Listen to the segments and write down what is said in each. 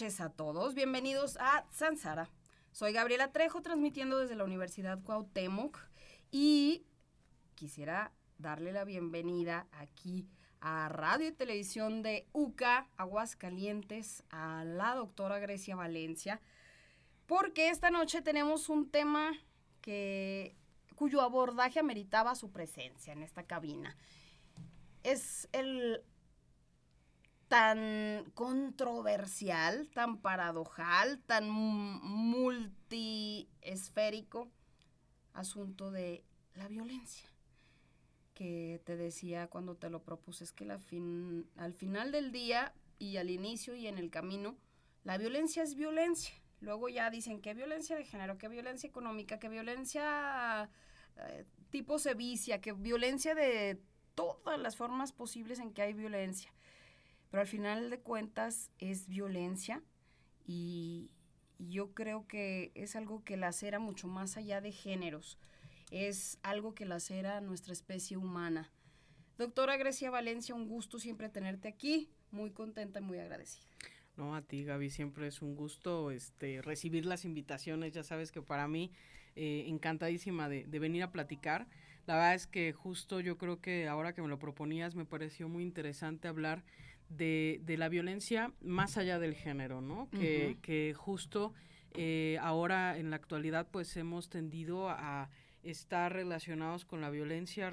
noches a todos. Bienvenidos a Sansara. Soy Gabriela Trejo, transmitiendo desde la Universidad Cuauhtémoc y quisiera darle la bienvenida aquí a Radio y Televisión de UCA, Aguascalientes, a la doctora Grecia Valencia, porque esta noche tenemos un tema cuyo abordaje ameritaba su presencia en esta cabina. Es el tan controversial, tan paradojal, tan multiesférico asunto de la violencia, que te decía cuando te lo propuse, es que al final del día y al inicio y en el camino, la violencia es violencia. Luego ya dicen que violencia de género, que violencia económica, que violencia tipo sevicia, que violencia de todas las formas posibles en que hay violencia. Pero al final de cuentas es violencia y yo creo que es algo que lacera mucho más allá de géneros. Es algo que lacera a nuestra especie humana. Doctora Grecia Valencia, un gusto siempre tenerte aquí. Muy contenta y muy agradecida. No, a ti, Gaby, siempre es un gusto recibir las invitaciones. Ya sabes que para mí encantadísima de venir a platicar. La verdad es que justo yo creo que ahora que me lo proponías me pareció muy interesante hablar de la violencia más allá del género, ¿no? Que justo ahora en la actualidad pues hemos tendido a estar relacionadas con la violencia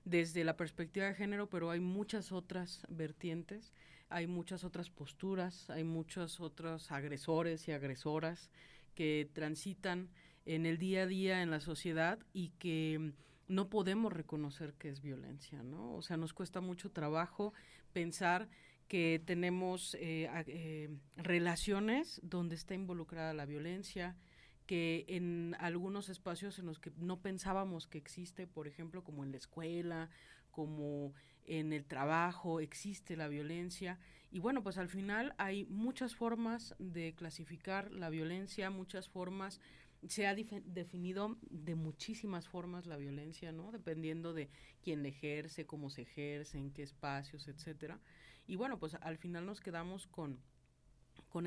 desde la perspectiva de género, pero hay muchas otras vertientes, hay muchas otras posturas, hay muchos otros agresores y agresoras que transitan en el día a día en la sociedad y que no podemos reconocer que es violencia, ¿no? O sea, nos cuesta mucho trabajo pensar que tenemos relaciones donde está involucrada la violencia, que en algunos espacios en los que no pensábamos que existe, por ejemplo, como en la escuela, como en el trabajo, existe la violencia. Y bueno, pues al final hay muchas formas de clasificar la violencia, muchas formas. Se ha definido de muchísimas formas la violencia, ¿no? Dependiendo de quién la ejerce, cómo se ejerce, en qué espacios, etcétera. Y bueno, pues al final nos quedamos con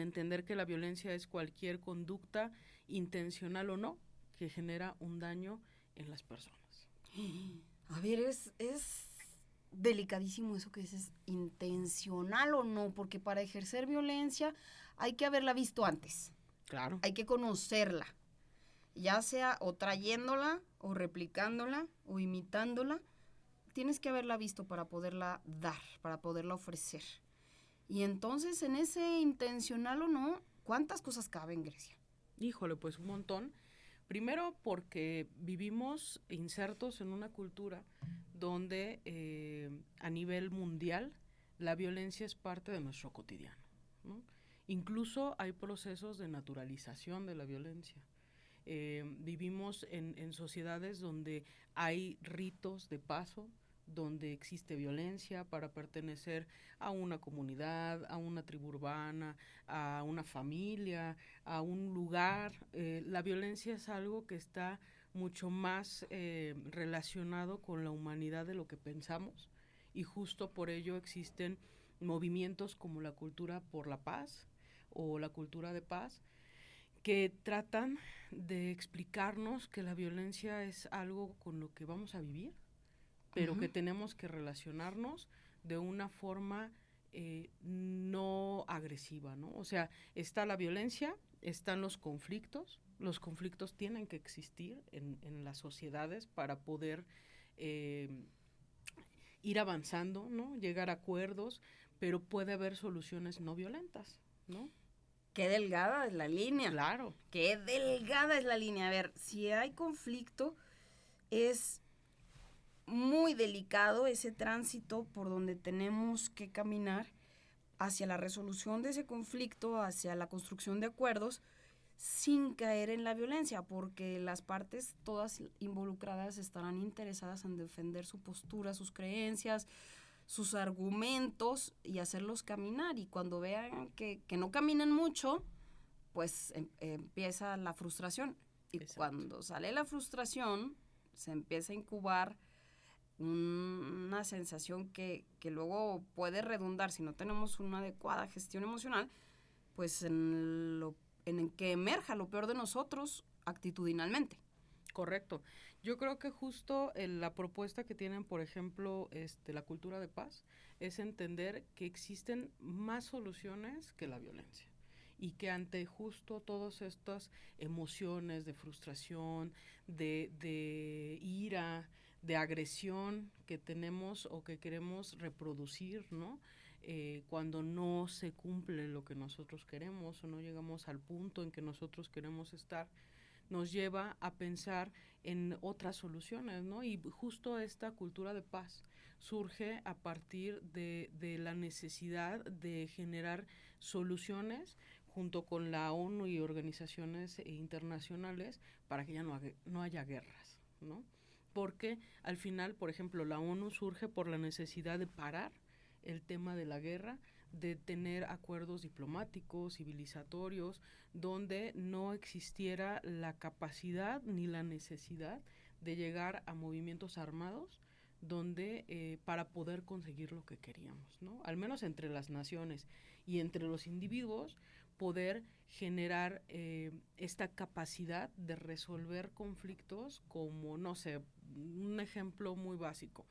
entender que la violencia es cualquier conducta, intencional o no, que genera un daño en las personas. A ver, es delicadísimo eso que dices, intencional o no, porque para ejercer violencia hay que haberla visto antes. Claro. Hay que conocerla, ya sea o trayéndola, o replicándola, o imitándola. Tienes que haberla visto para poderla dar, para poderla ofrecer. Y entonces, en ese intencional o no, ¿cuántas cosas caben, Grecia? Híjole, pues un montón. Primero porque vivimos insertos en una cultura donde a nivel mundial la violencia es parte de nuestro cotidiano, ¿no? Incluso hay procesos de naturalización de la violencia. Vivimos en sociedades donde hay ritos de paso, donde existe violencia para pertenecer a una comunidad, a una tribu urbana, a una familia, a un lugar. La violencia es algo que está mucho más relacionado con la humanidad de lo que pensamos, y justo por ello existen movimientos como la cultura por la paz o la cultura de paz, que tratan de explicarnos que la violencia es algo con lo que vamos a vivir, pero que tenemos que relacionarnos de una forma no agresiva, ¿no? O sea, está la violencia, están los conflictos tienen que existir en las sociedades para poder ir avanzando, ¿no? Llegar a acuerdos, pero puede haber soluciones no violentas, ¿no? Qué delgada es la línea. Claro. Qué delgada es la línea. A ver, si hay conflicto, es muy delicado ese tránsito por donde tenemos que caminar hacia la resolución de ese conflicto, hacia la construcción de acuerdos, sin caer en la violencia, porque las partes todas involucradas estarán interesadas en defender su postura, sus creencias, sus argumentos y hacerlos caminar. Y cuando vean que no caminan mucho, pues empieza la frustración. Y Exacto. cuando sale la frustración, se empieza a incubar una sensación que luego puede redundar si no tenemos una adecuada gestión emocional, pues en que emerja lo peor de nosotros actitudinalmente. Correcto. Yo creo que justo la propuesta que tienen, por ejemplo, la cultura de paz, es entender que existen más soluciones que la violencia y que ante justo todas estas emociones de frustración, de ira, de agresión que tenemos o que queremos reproducir, ¿no? Cuando no se cumple lo que nosotros queremos o no llegamos al punto en que nosotros queremos estar, nos lleva a pensar en otras soluciones, ¿no? Y justo esta cultura de paz surge a partir de la necesidad de generar soluciones junto con la ONU y organizaciones internacionales para que ya no haya guerras, ¿no? Porque al final, por ejemplo, la ONU surge por la necesidad de parar el tema de la guerra, de tener acuerdos diplomáticos, civilizatorios, donde no existiera la capacidad ni la necesidad de llegar a movimientos armados donde para poder conseguir lo que queríamos, ¿no? Al menos entre las naciones y entre los individuos, poder generar esta capacidad de resolver conflictos como, no sé, un ejemplo muy básico.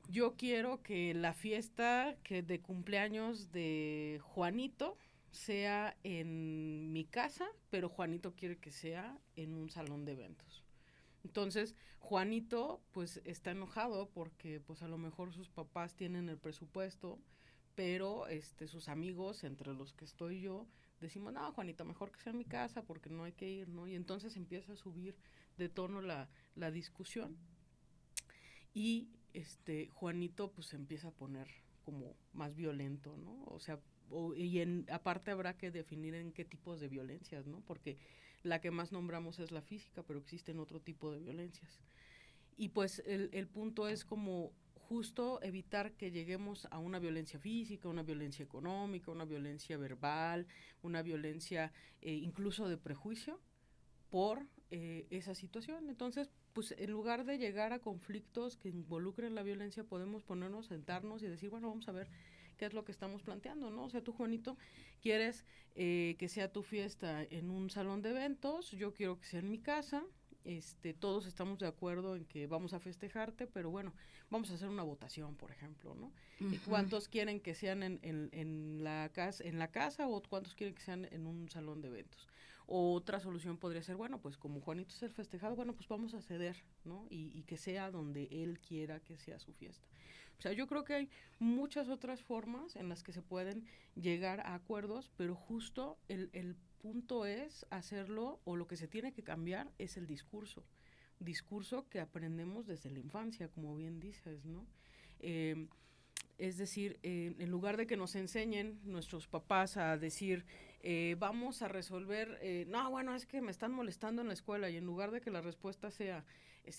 Yo quiero que la fiesta de cumpleaños de Juanito sea en mi casa, pero Juanito quiere que sea en un salón de eventos. Entonces, Juanito pues está enojado porque pues a lo mejor sus papás tienen el presupuesto, pero sus amigos, entre los que estoy yo, decimos, no, Juanito, mejor que sea en mi casa porque no hay que ir, ¿no? Y entonces empieza a subir de tono la discusión y Juanito pues se empieza a poner como más violento, ¿no? O sea, aparte habrá que definir en qué tipos de violencias, ¿no? Porque la que más nombramos es la física, pero existen otro tipo de violencias. Y pues el punto es como justo evitar que lleguemos a una violencia física, una violencia económica, una violencia verbal, una violencia incluso de prejuicio por esa situación. Entonces, pues en lugar de llegar a conflictos que involucren la violencia, podemos ponernos, sentarnos y decir, bueno, vamos a ver qué es lo que estamos planteando, ¿no? O sea, tú, Juanito, quieres que sea tu fiesta en un salón de eventos, yo quiero que sea en mi casa, todos estamos de acuerdo en que vamos a festejarte, pero bueno, vamos a hacer una votación, por ejemplo, ¿no? Uh-huh. ¿Cuántos quieren que sean en la casa o cuántos quieren que sean en un salón de eventos? O otra solución podría ser, bueno, pues como Juanito es el festejado, bueno, pues vamos a ceder, ¿no? Y que sea donde él quiera que sea su fiesta. O sea, yo creo que hay muchas otras formas en las que se pueden llegar a acuerdos, pero justo el punto es hacerlo, o lo que se tiene que cambiar es el discurso que aprendemos desde la infancia, como bien dices, ¿no? Es decir, en lugar de que nos enseñen nuestros papás a decir, vamos a resolver, no, bueno, es que me están molestando en la escuela, y en lugar de que la respuesta sea,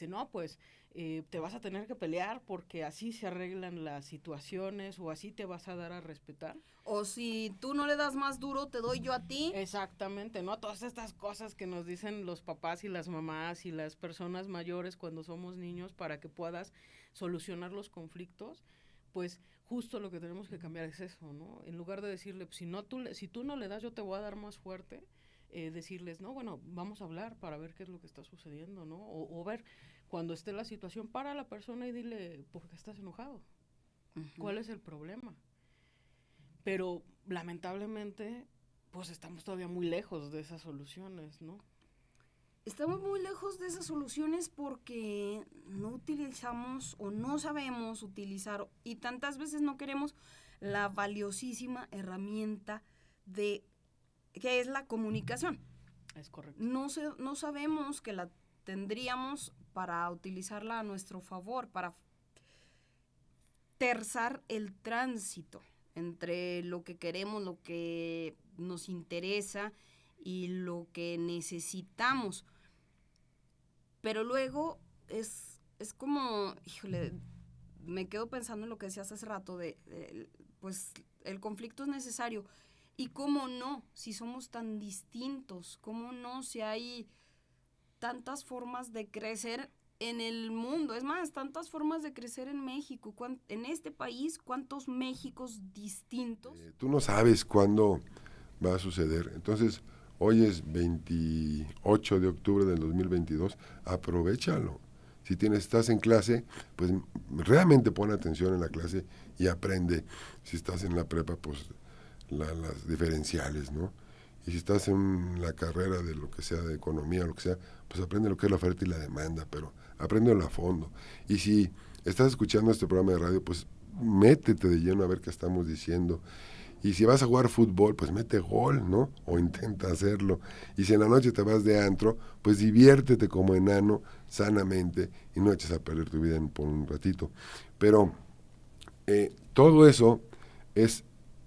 no, pues te vas a tener que pelear porque así se arreglan las situaciones o así te vas a dar a respetar. O si tú no le das más duro, te doy yo a ti. Exactamente, ¿no? Todas estas cosas que nos dicen los papás y las mamás y las personas mayores cuando somos niños para que puedas solucionar los conflictos, pues justo lo que tenemos que cambiar es eso, ¿no? En lugar de decirle, pues, si tú no le das, yo te voy a dar más fuerte, decirles, no, bueno, vamos a hablar para ver qué es lo que está sucediendo, ¿no? O ver, cuando esté la situación, para a la persona y dile, ¿por qué estás enojado? Uh-huh. ¿Cuál es el problema? Pero lamentablemente, pues estamos todavía muy lejos de esas soluciones, ¿no? Estamos muy lejos de esas soluciones porque no utilizamos o no sabemos utilizar, y tantas veces no queremos, la valiosísima herramienta que es la comunicación. Es correcto. No sabemos que la tendríamos para utilizarla a nuestro favor, para terzar el tránsito entre lo que queremos, lo que nos interesa y lo que necesitamos. Pero luego es como, híjole, me quedo pensando en lo que decías hace rato pues el conflicto es necesario. Y cómo no, si somos tan distintos, cómo no, si hay tantas formas de crecer en el mundo. Es más, tantas formas de crecer en México. En este país, ¿cuántos Méxicos distintos? Tú no sabes cuándo va a suceder. Entonces, hoy es 28 de octubre del 2022. Aprovéchalo. Si estás en clase, pues realmente pon atención en la clase y aprende. Si estás en la prepa, pues las diferenciales, ¿no? Y si estás en la carrera de lo que sea, de economía, lo que sea, pues aprende lo que es la oferta y la demanda, pero apréndelo a fondo. Y si estás escuchando este programa de radio, pues métete de lleno a ver qué estamos diciendo. Y si vas a jugar fútbol, pues mete gol, ¿no? O intenta hacerlo. Y si en la noche te vas de antro, pues diviértete como enano, sanamente, y no eches a perder tu vida por un ratito. Pero todo eso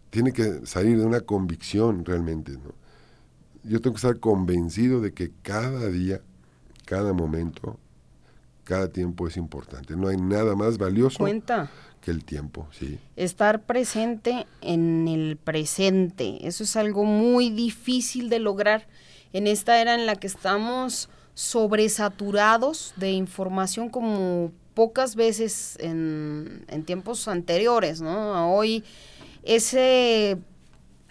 tiene que salir de una convicción realmente, ¿no? Yo tengo que estar convencido de que cada día, cada momento, cada tiempo es importante. No hay nada más valioso que el tiempo, sí. Estar presente en el presente, eso es algo muy difícil de lograr en esta era en la que estamos sobresaturados de información como pocas veces en tiempos anteriores, ¿no? Hoy ese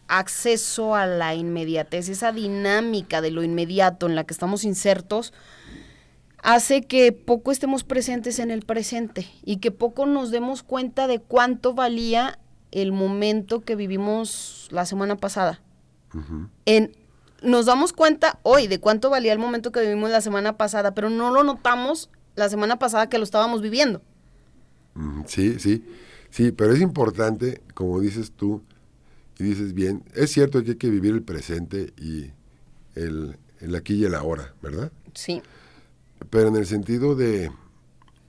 acceso a la inmediatez, esa dinámica de lo inmediato en la que estamos insertos, hace que poco estemos presentes en el presente y que poco nos demos cuenta de cuánto valía el momento que vivimos la semana pasada. Uh-huh. Nos damos cuenta hoy de cuánto valía el momento que vivimos la semana pasada, pero no lo notamos la semana pasada que lo estábamos viviendo. Sí, pero es importante, como dices tú, y dices bien, es cierto que hay que vivir el presente y el aquí y el ahora, ¿verdad? Sí. Pero en el sentido de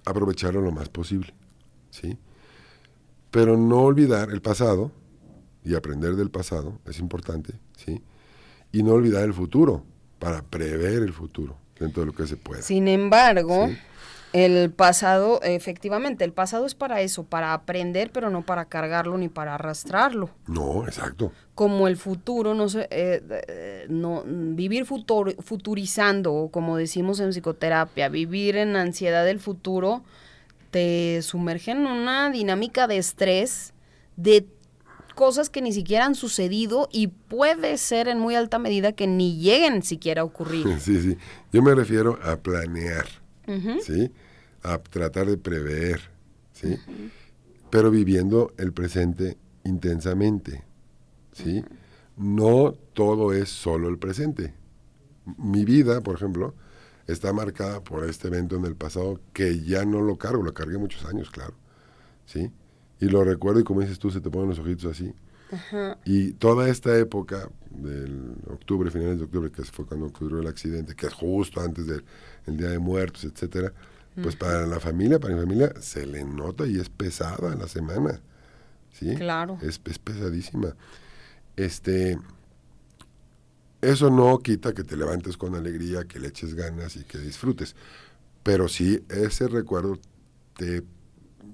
aprovecharlo lo más posible, ¿sí? Pero no olvidar el pasado y aprender del pasado, es importante, ¿sí? Y no olvidar el futuro, para prever el futuro dentro de lo que se pueda. Sin embargo, ¿sí? El pasado, efectivamente, el pasado es para eso, para aprender, pero no para cargarlo ni para arrastrarlo. No, exacto. Como el futuro, vivir futurizando, o como decimos en psicoterapia, vivir en ansiedad del futuro, te sumerge en una dinámica de estrés, de cosas que ni siquiera han sucedido y puede ser en muy alta medida que ni lleguen siquiera a ocurrir. Sí, yo me refiero a planear. Uh-huh. ¿Sí? A tratar de prever, ¿sí? Uh-huh. Pero viviendo el presente intensamente, ¿sí? Uh-huh. No todo es solo el presente. Mi vida, por ejemplo, está marcada por este evento en el pasado que ya no lo cargo, lo cargué muchos años, claro, ¿sí? Y lo recuerdo y como dices tú, se te ponen los ojitos así. Uh-huh. Y toda esta época del octubre, finales de octubre, que fue cuando ocurrió el accidente, que es justo antes del Día de Muertos, etcétera, pues para la familia, para mi familia, se le nota y es pesada la semana, ¿sí? Claro. Es pesadísima. Eso no quita que te levantes con alegría, que le eches ganas y que disfrutes, pero sí ese recuerdo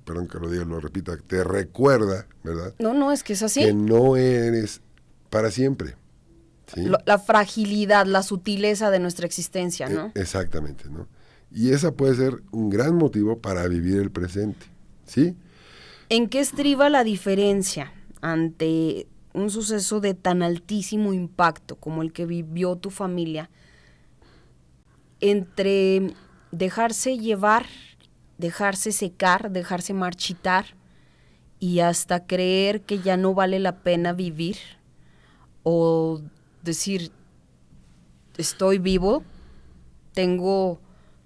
perdón que lo diga, lo repita, te recuerda, ¿verdad? No, es que es así. Que no eres para siempre. ¿Sí? La fragilidad, la sutileza de nuestra existencia, ¿no? Exactamente, ¿no? Y esa puede ser un gran motivo para vivir el presente, ¿sí? ¿En qué estriba la diferencia ante un suceso de tan altísimo impacto como el que vivió tu familia entre dejarse llevar, dejarse secar, dejarse marchitar y hasta creer que ya no vale la pena vivir o decir, estoy vivo, tengo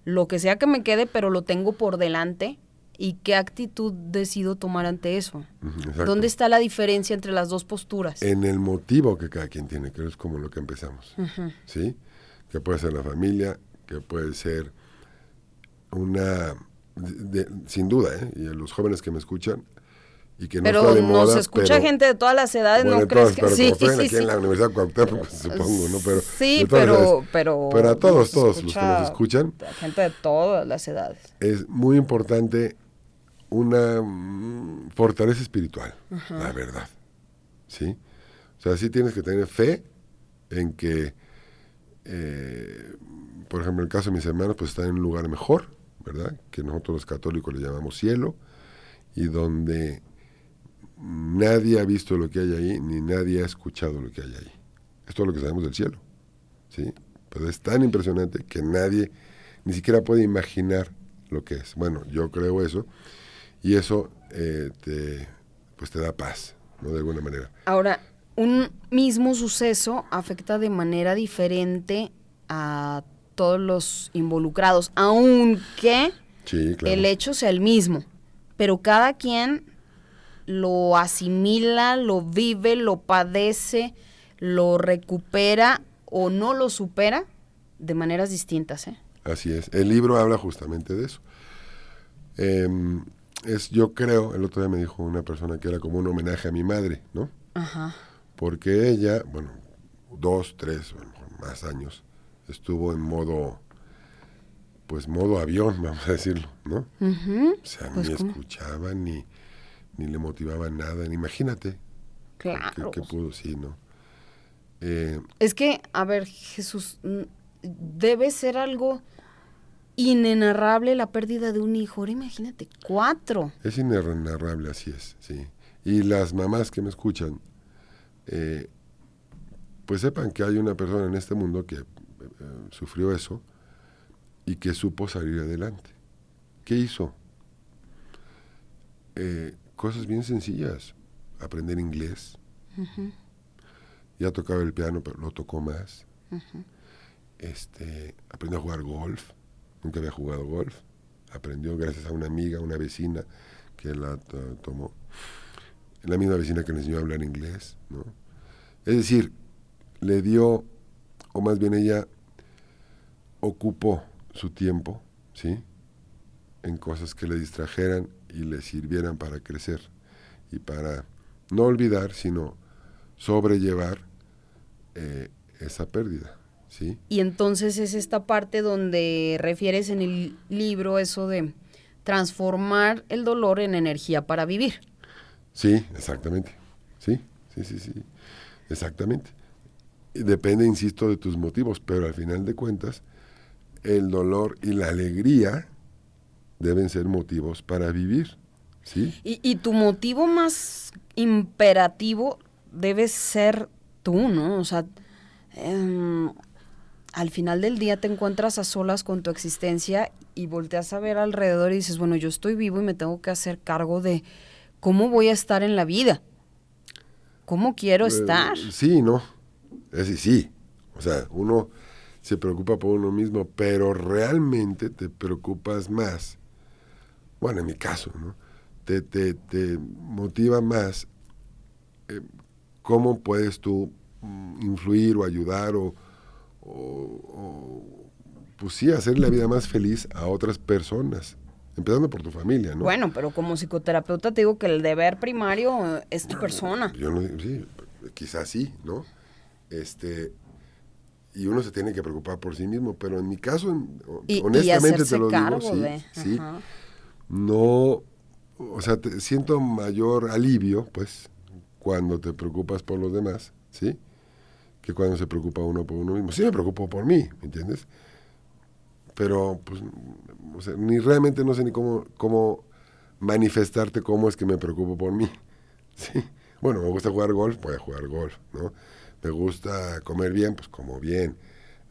lo que sea que me quede, pero lo tengo por delante? ¿Y qué actitud decido tomar ante eso? Exacto. ¿Dónde está la diferencia entre las dos posturas? En el motivo que cada quien tiene, que es como lo que empezamos, uh-huh. ¿Sí? Que puede ser la familia, que puede ser sin duda, y a los jóvenes que me escuchan, y que no pero está de moda, nos escucha gente de todas las edades, bueno, ¿no crees que pero sí? Como aquí en la Universidad Cuauhtémoc, pues, supongo, ¿no? Pero sí, pero a todos los que nos escuchan, gente de todas las edades. Es muy importante una fortaleza espiritual, uh-huh. La verdad, ¿sí? O sea, sí tienes que tener fe en que, por ejemplo, en el caso de mis hermanos, pues están en un lugar mejor, ¿verdad? Que nosotros los católicos le llamamos cielo, y donde nadie ha visto lo que hay ahí, ni nadie ha escuchado lo que hay ahí. Esto es lo que sabemos del cielo, ¿sí? Pero es tan impresionante que nadie ni siquiera puede imaginar lo que es. Bueno, yo creo eso, y eso te da paz, ¿no? De alguna manera. Ahora, un mismo suceso afecta de manera diferente a todos los involucrados, aunque Sí, claro. el hecho sea el mismo, pero cada quien lo asimila, lo vive, lo padece, lo recupera o no lo supera de maneras distintas, ¿eh? Así es. El libro habla justamente de eso. Yo creo, el otro día me dijo una persona que era como un homenaje a mi madre, ¿no? Ajá. Porque ella, bueno, 2, 3, a lo mejor más años, estuvo en modo avión, vamos a decirlo, ¿no? Uh-huh. O sea, Pues, ni ¿cómo? escuchaba, ni le motivaba nada, ni imagínate. Claro. Que pudo, sí, ¿no? Es que, a ver, Jesús, debe ser algo inenarrable la pérdida de un hijo. Ahora imagínate, 4. Es inenarrable, así es, sí. Y las mamás que me escuchan, pues sepan que hay una persona en este mundo que sufrió eso y que supo salir adelante. ¿Qué hizo? Cosas bien sencillas. Aprender inglés. Uh-huh. Ya tocaba el piano, pero lo tocó más. Uh-huh. Aprendió a jugar golf. Nunca había jugado golf. Aprendió gracias a una amiga, una vecina que la tomó. La misma vecina que le enseñó a hablar inglés, ¿no? Es decir, le dio, o más bien ella ocupó su tiempo, ¿sí? En cosas que le distrajeran y le sirvieran para crecer y para no olvidar, sino sobrellevar esa pérdida, ¿sí? Y entonces es esta parte donde refieres en el libro eso de transformar el dolor en energía para vivir. Sí, exactamente. Sí, exactamente. Y depende, insisto, de tus motivos, pero al final de cuentas, el dolor y la alegría deben ser motivos para vivir, ¿sí? Y tu motivo más imperativo debe ser tú, ¿no? O sea, al final del día te encuentras a solas con tu existencia y volteas a ver alrededor y dices, bueno, yo estoy vivo y me tengo que hacer cargo de cómo voy a estar en la vida, cómo quiero estar. Sí, no, sí. O sea, uno se preocupa por uno mismo, pero realmente te preocupas más. Bueno, en mi caso, ¿no? Te motiva más cómo puedes tú influir o ayudar o pues sí, hacer la vida más feliz a otras personas, empezando por tu familia, ¿no? Bueno, pero como psicoterapeuta te digo que el deber primario es tu persona. Yo no, sí, quizás sí, ¿no? Y uno se tiene que preocupar por sí mismo, pero en mi caso, honestamente te lo digo, sí, no, o sea, siento mayor alivio, pues, cuando te preocupas por los demás, ¿sí? Que cuando se preocupa uno por uno mismo. Sí me preocupo por mí, ¿me entiendes? Pero, pues, o sea, ni realmente no sé ni cómo manifestarte cómo es que me preocupo por mí, ¿sí? Bueno, me gusta jugar golf, voy a jugar golf, ¿no? Me gusta comer bien, pues como bien.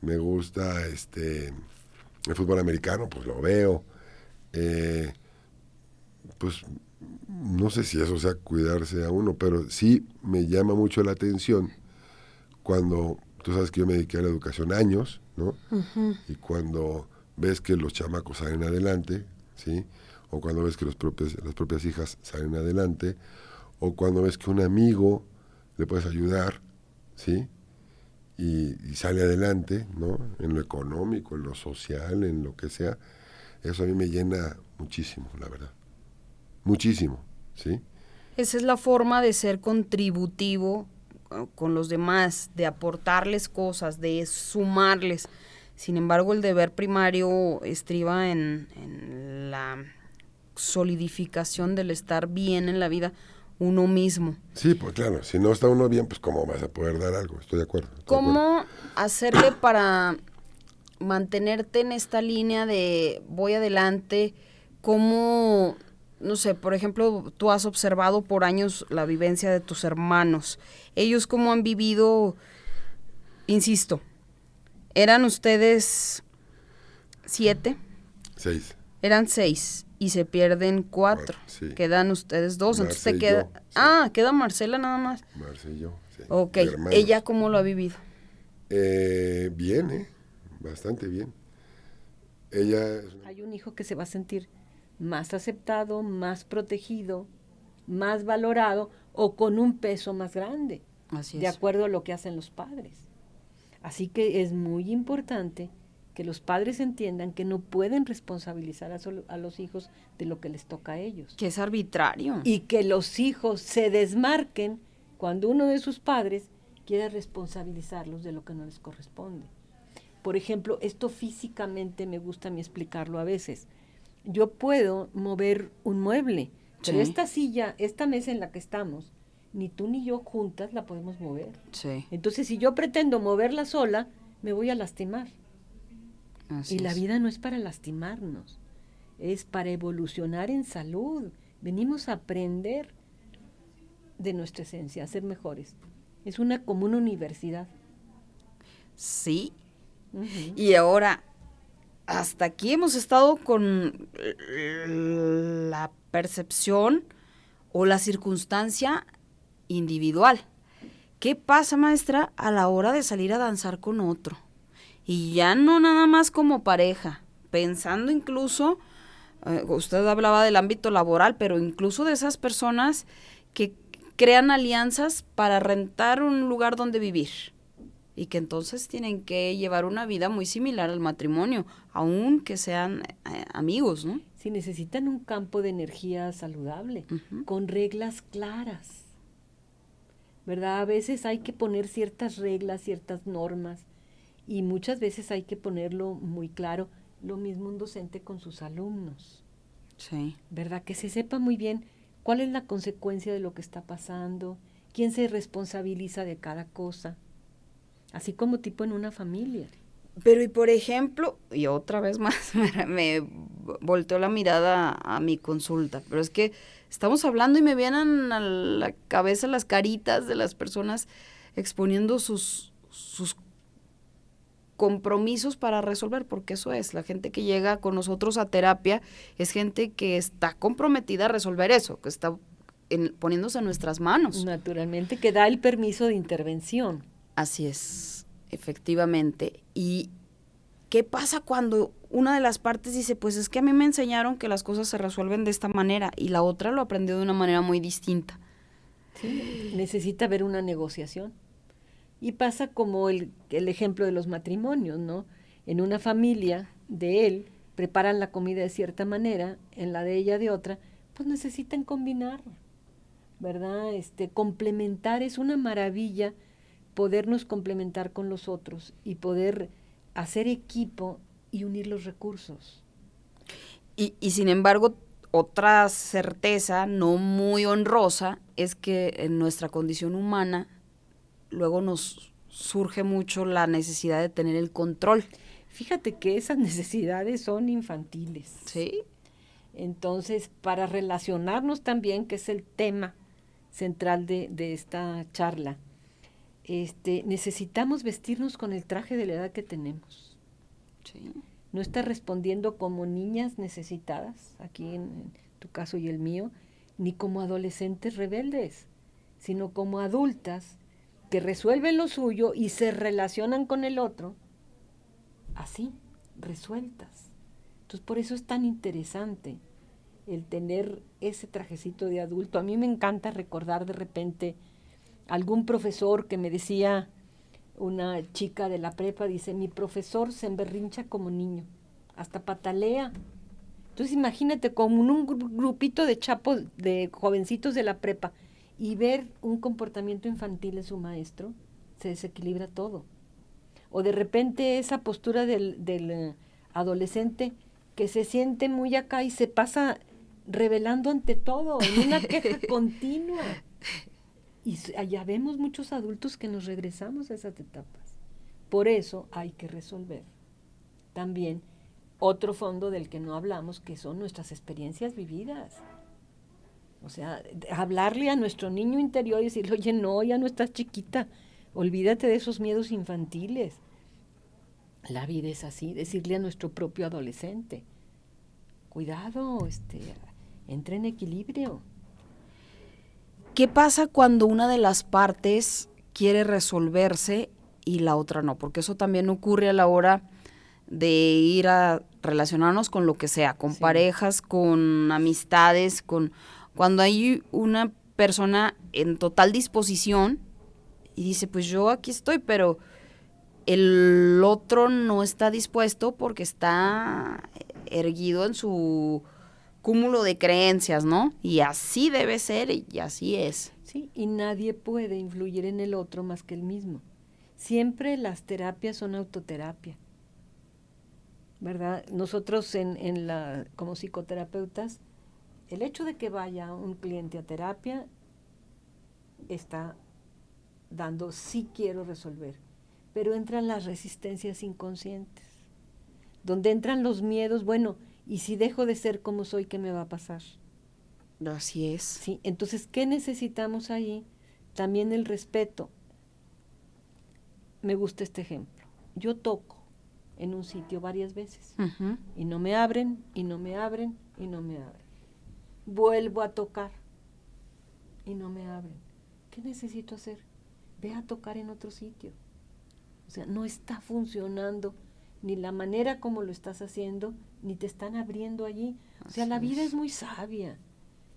Me gusta el fútbol americano, pues lo veo. Pues no sé si eso sea cuidarse a uno, pero sí me llama mucho la atención cuando, tú sabes que yo me dediqué a la educación años, ¿no? Uh-huh. Y cuando ves que los chamacos salen adelante, ¿sí? O cuando ves que las propias hijas salen adelante, o cuando ves que un amigo le puedes ayudar, ¿sí? Y sale adelante, ¿no? En lo económico, en lo social, en lo que sea. Eso a mí me llena muchísimo, la verdad. Muchísimo, ¿sí? Esa es la forma de ser contributivo con los demás, de aportarles cosas, de sumarles. Sin embargo, el deber primario estriba en la solidificación del estar bien en la vida uno mismo. Sí, pues claro, si no está uno bien, pues cómo vas a poder dar algo, estoy de acuerdo. ¿Cómo hacerle para mantenerte en esta línea de voy adelante, cómo, no sé, por ejemplo, tú has observado por años la vivencia de tus hermanos. Ellos cómo han vivido, insisto, eran ustedes 7, 6. eran 6 y se pierden 4. Sí. Quedan ustedes 2, entonces te Marce y queda... yo, sí. Ah, queda Marcela nada más. Marce y yo, sí. Ok, Hermanos. ¿ella cómo lo ha vivido? Bien, bastante bien. Ella... Hay un hijo que se va a sentir más aceptado, más protegido, más valorado o con un peso más grande, Así de es. acuerdo a lo que hacen los padres. Así que es muy importante que los padres entiendan que no pueden responsabilizar a los hijos de lo que les toca a ellos. Que es arbitrario. Y que los hijos se desmarquen cuando uno de sus padres quiere responsabilizarlos de lo que no les corresponde. Por ejemplo, esto físicamente me gusta a mí explicarlo a veces. Yo puedo mover un mueble, pero Sí. esta silla, esta mesa en la que estamos, ni tú ni yo juntas la podemos mover. Sí, Entonces, si yo pretendo moverla sola, me voy a lastimar. así Y la es. vida no es para lastimarnos, es para evolucionar en salud. Venimos a aprender de nuestra esencia, a ser mejores. Es como una universidad. Sí, Ujú. y ahora, hasta aquí hemos estado con la percepción o la circunstancia individual. ¿Qué pasa, maestra, a la hora de salir a danzar con otro? Y ya no nada más como pareja, pensando incluso, usted hablaba del ámbito laboral, pero incluso de esas personas que crean alianzas para rentar un lugar donde vivir y que entonces tienen que llevar una vida muy similar al matrimonio, aunque sean amigos, ¿no? Si necesitan un campo de energía saludable, Ujú. con reglas claras, ¿verdad? A veces hay que poner ciertas reglas, ciertas normas, y muchas veces hay que ponerlo muy claro, lo mismo un docente con sus alumnos, Sí. ¿verdad? Que se sepa muy bien cuál es la consecuencia de lo que está pasando, quién se responsabiliza de cada cosa, así como tipo en una familia. Pero y por ejemplo, y otra vez más me volteó la mirada a mi consulta, pero es que estamos hablando y me vienen a la cabeza las caritas de las personas exponiendo sus compromisos para resolver, porque eso es, la gente que llega con nosotros a terapia es gente que está comprometida a resolver eso, que está poniéndose en nuestras manos. Naturalmente, que da el permiso de intervención. Así es, efectivamente. ¿Y qué pasa cuando una de las partes dice, pues es que a mí me enseñaron que las cosas se resuelven de esta manera y la otra lo aprendió de una manera muy distinta? Sí, necesita haber una negociación. Y pasa como el ejemplo de los matrimonios, ¿no? En una familia de él preparan la comida de cierta manera, en la de ella de otra, pues necesitan combinar, ¿verdad? Complementar es una maravilla, podernos complementar con los otros y poder hacer equipo y unir los recursos. Y sin embargo, otra certeza no muy honrosa es que en nuestra condición humana luego nos surge mucho la necesidad de tener el control. Fíjate que esas necesidades son infantiles. Sí. Entonces, para relacionarnos también, que es el tema central de esta charla, necesitamos vestirnos con el traje de la edad que tenemos. Sí. No estar respondiendo como niñas necesitadas, aquí en tu caso y el mío, ni como adolescentes rebeldes, sino como adultas que resuelven lo suyo y se relacionan con el otro, así, resueltas. Entonces, por eso es tan interesante el tener ese trajecito de adulto. A mí me encanta recordar de repente algún profesor que me decía, una chica de la prepa, dice, mi profesor se emberrincha como niño, hasta patalea. Entonces imagínate como un grupito de chapos, de jovencitos de la prepa, y ver un comportamiento infantil en su maestro, se desequilibra todo. O de repente esa postura del adolescente que se siente muy acá y se pasa revelando ante todo, en una queja continua. Y allá vemos muchos adultos que nos regresamos a esas etapas. Por eso hay que resolver. también otro fondo del que no hablamos, que son nuestras experiencias vividas. O sea, hablarle a nuestro niño interior y decirle, oye, no, ya no estás chiquita, olvídate de esos miedos infantiles. La vida es así, decirle a nuestro propio adolescente, cuidado, entra en equilibrio. ¿Qué pasa cuando una de las partes quiere resolverse y la otra no? Porque eso también ocurre a la hora de ir a relacionarnos con lo que sea, con parejas, con amistades, cuando hay una persona en total disposición y dice, pues yo aquí estoy, pero el otro no está dispuesto porque está erguido en su cúmulo de creencias, ¿no? Y así debe ser y así es. Sí, y nadie puede influir en el otro más que él mismo. Siempre las terapias son autoterapia, ¿verdad? Nosotros como psicoterapeutas, el hecho de que vaya un cliente a terapia está dando sí quiero resolver, pero entran las resistencias inconscientes, donde entran los miedos, bueno, ¿y si dejo de ser como soy, qué me va a pasar? Así es. Sí, entonces, ¿qué necesitamos ahí? También el respeto. Me gusta este ejemplo. Yo toco en un sitio varias veces y no me abren, y no me abren, y no me abren. Vuelvo a tocar y no me abren. ¿Qué necesito hacer? Ve a tocar en otro sitio. O sea, no está funcionando ni la manera como lo estás haciendo, ni te están abriendo allí. O sea, la vida es muy sabia.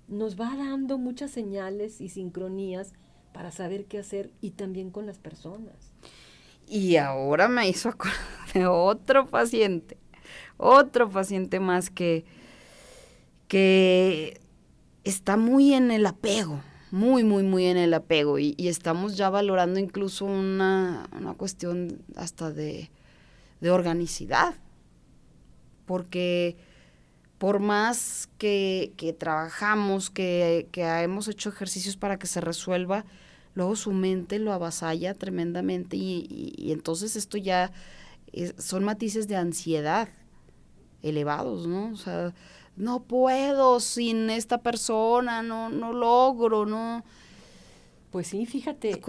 Nos va dando muchas señales y sincronías para saber qué hacer, y también con las personas. Y ahora me hizo acordar de otro paciente más que está muy en el apego, muy, muy, muy en el apego, y estamos ya valorando incluso una cuestión hasta de organicidad, porque por más que trabajamos, que hemos hecho ejercicios para que se resuelva, luego su mente lo avasalla tremendamente y entonces esto ya son matices de ansiedad elevados, ¿no? O sea, no puedo sin esta persona, no logro, ¿no? Pues sí, fíjate.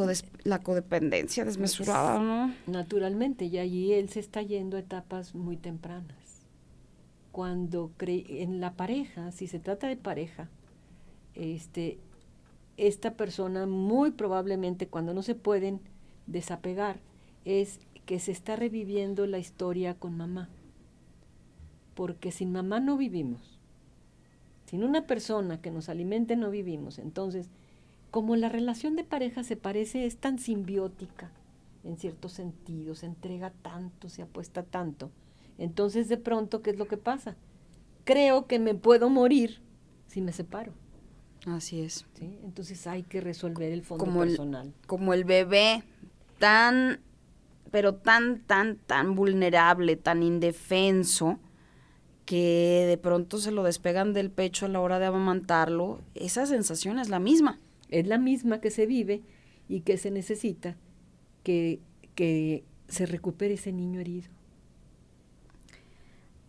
La codependencia desmesurada, ¿no? Naturalmente, y allí él se está yendo a etapas muy tempranas. Cuando en la pareja, si se trata de pareja, esta persona muy probablemente, cuando no se pueden desapegar, es que se está reviviendo la historia con mamá. Porque sin mamá no vivimos. Sin una persona que nos alimente no vivimos. Entonces, como la relación de pareja se parece, es tan simbiótica en ciertos sentidos, se entrega tanto, se apuesta tanto. Entonces, de pronto, ¿qué es lo que pasa? Creo que me puedo morir si me separo. Así es. ¿Sí? Entonces hay que resolver el fondo personal. Como el bebé, pero tan vulnerable, tan indefenso, que de pronto se lo despegan del pecho a la hora de amamantarlo, esa sensación es la misma. Es la misma que se vive y que se necesita que se recupere ese niño herido.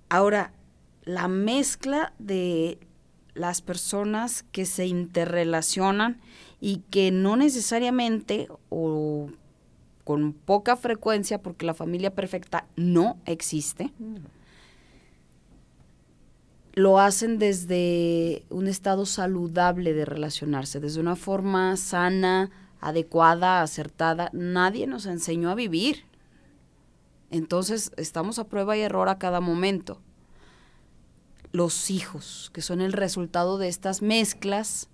Ahora, la mezcla de las personas que se interrelacionan y que no necesariamente o con poca frecuencia, porque la familia perfecta no existe, lo hacen desde un estado saludable de relacionarse, desde una forma sana, adecuada, acertada. Nadie nos enseñó a vivir. Entonces, estamos a prueba y error a cada momento. Los hijos, que son el resultado de estas mezclas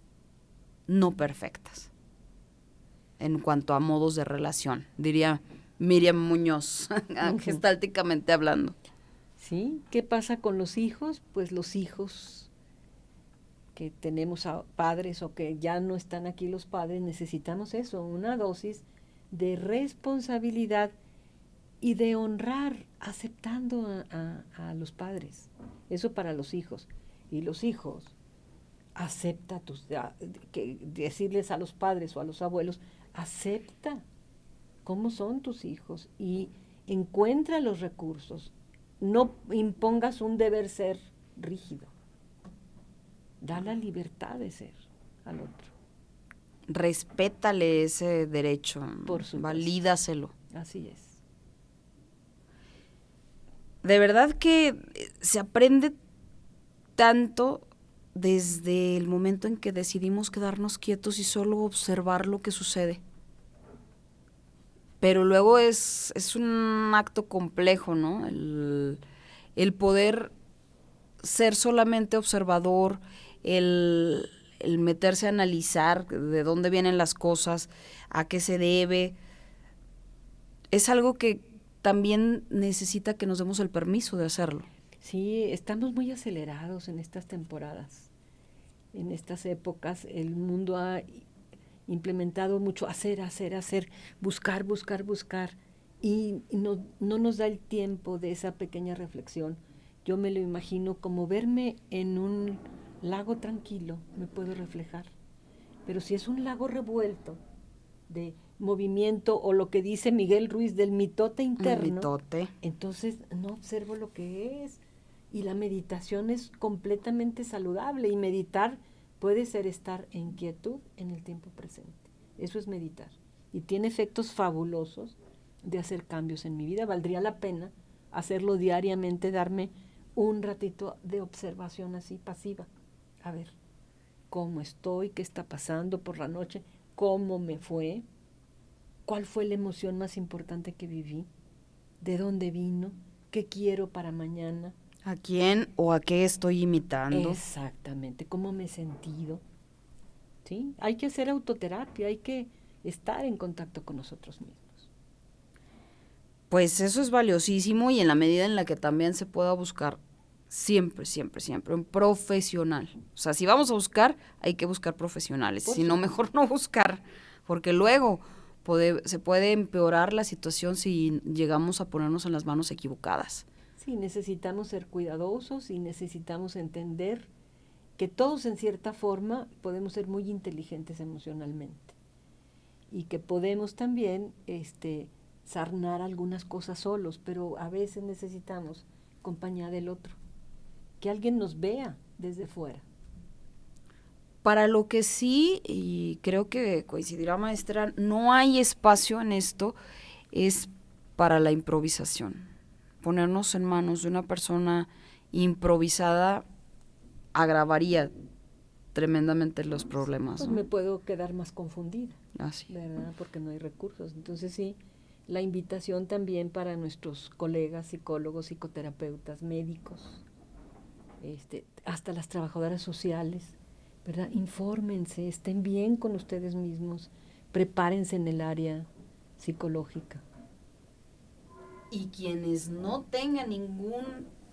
no perfectas en cuanto a modos de relación, diría Miriam Muñoz, gestálticamente hablando. ¿Sí? ¿Qué pasa con los hijos? Pues los hijos que tenemos a padres o que ya no están aquí los padres, necesitamos eso, una dosis de responsabilidad y de honrar aceptando a los padres. Eso para los hijos. Y los hijos, acepta decirles a los padres o a los abuelos, acepta cómo son tus hijos y encuentra los recursos. no impongas un deber ser rígido. Da la libertad de ser al otro. Respétale ese derecho, Por supuesto. valídaselo. Así es. De verdad que se aprende tanto desde el momento en que decidimos quedarnos quietos y solo observar lo que sucede. Pero luego es un acto complejo, ¿no? El poder ser solamente observador, el meterse a analizar de dónde vienen las cosas, a qué se debe, es algo que también necesita que nos demos el permiso de hacerlo. Sí, estamos muy acelerados en estas temporadas. En estas épocas el mundo ha implementado mucho hacer, buscar, y no nos da el tiempo de esa pequeña reflexión. Yo me lo imagino como verme en un lago tranquilo, me puedo reflejar. Pero si es un lago revuelto de movimiento, o lo que dice Miguel Ruiz del mitote interno, El mitote. entonces no observo lo que es. Y la meditación es completamente saludable, y meditar puede ser estar en quietud en el tiempo presente. Eso es meditar. Y tiene efectos fabulosos de hacer cambios en mi vida. Valdría la pena hacerlo diariamente, darme un ratito de observación así pasiva. A ver, ¿cómo estoy? ¿Qué está pasando por la noche? ¿Cómo me fue? ¿Cuál fue la emoción más importante que viví? ¿De dónde vino? ¿Qué quiero para mañana? ¿A quién o a qué estoy imitando? Exactamente, ¿cómo me he sentido? ¿Sí? Hay que hacer autoterapia, hay que estar en contacto con nosotros mismos. Pues eso es valiosísimo, y en la medida en la que también se pueda buscar siempre un profesional. O sea, si vamos a buscar, hay que buscar profesionales. Si no, mejor no buscar, porque luego se puede empeorar la situación si llegamos a ponernos en las manos equivocadas. Sí, necesitamos ser cuidadosos y necesitamos entender que todos en cierta forma podemos ser muy inteligentes emocionalmente, y que podemos también sarnar algunas cosas solos, pero a veces necesitamos compañía del otro, que alguien nos vea desde fuera. Para lo que sí, y creo que coincidirá, maestra, no hay espacio en esto, es para la improvisación. Ponernos en manos de una persona improvisada agravaría tremendamente los problemas, Pues ¿no? me puedo quedar más confundida, Así. ¿verdad? Porque no hay recursos. Entonces sí, la invitación también para nuestros colegas psicólogos, psicoterapeutas, médicos, hasta las trabajadoras sociales, ¿verdad? Infórmense, estén bien con ustedes mismos, prepárense en el área psicológica. Y quienes no tengan ningún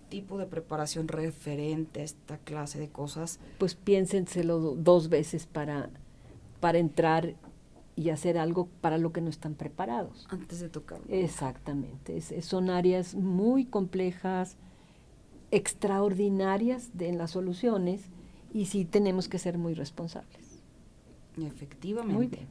tipo de preparación referente a esta clase de cosas, pues piénsenselo dos veces para entrar y hacer algo para lo que no están preparados. antes de tocar. Exactamente, son áreas muy complejas, extraordinarias en las soluciones, y sí tenemos que ser muy responsables. Efectivamente. Muy bien.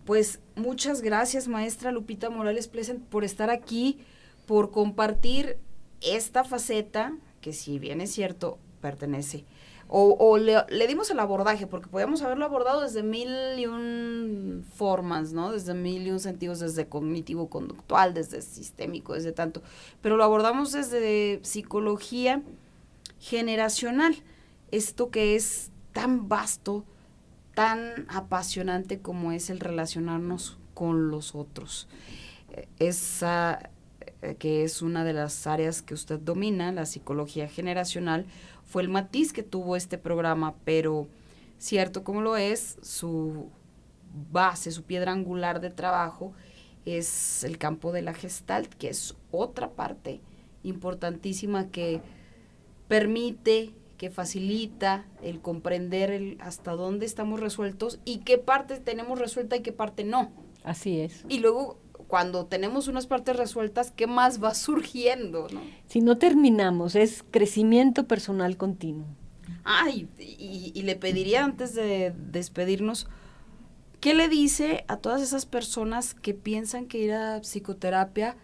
Pues muchas gracias, maestra Lupita Morales Pleasant, por estar aquí, por compartir esta faceta que, si bien es cierto, pertenece, o le dimos el abordaje, porque podíamos haberlo abordado desde 1001 formas, ¿no? Desde 1001 sentidos, desde cognitivo-conductual, desde sistémico, desde tanto, pero lo abordamos desde psicología generacional, esto que es tan vasto, tan apasionante como es el relacionarnos con los otros. Esa que es una de las áreas que usted domina, la psicología generacional, fue el matiz que tuvo este programa, pero cierto como lo es, su base, su piedra angular de trabajo es el campo de la Gestalt, que es otra parte importantísima que permite, que facilita el comprender hasta dónde estamos resueltos y qué parte tenemos resuelta y qué parte no. Así es. Y luego, cuando tenemos unas partes resueltas, ¿qué más va surgiendo, no? Si no terminamos, es crecimiento personal continuo. Y le pediría, antes de despedirnos, ¿qué le dice a todas esas personas que piensan que ir a psicoterapia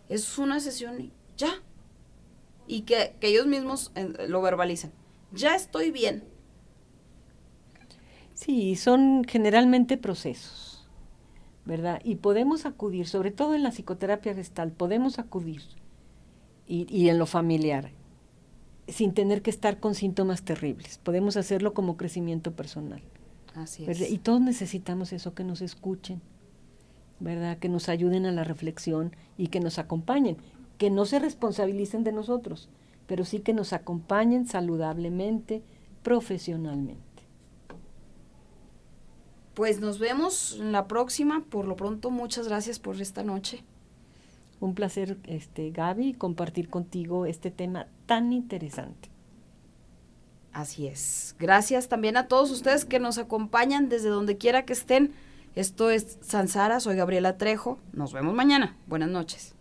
es una sesión y ya? y que ellos mismos lo verbalicen. Ya estoy bien. Sí, son generalmente procesos, ¿verdad? Y podemos acudir, sobre todo en la psicoterapia gestal, podemos acudir y en lo familiar, sin tener que estar con síntomas terribles. Podemos hacerlo como crecimiento personal. Así ¿verdad? es. Y todos necesitamos eso, que nos escuchen, ¿verdad? Que nos ayuden a la reflexión y que nos acompañen, que no se responsabilicen de nosotros, pero sí que nos acompañen saludablemente, profesionalmente. Pues nos vemos en la próxima. Por lo pronto, muchas gracias por esta noche. Un placer, Gaby, compartir contigo este tema tan interesante. Así es. Gracias también a todos ustedes que nos acompañan desde donde quiera que estén. Esto es Sansara, soy Gabriela Trejo. Nos vemos mañana. Buenas noches.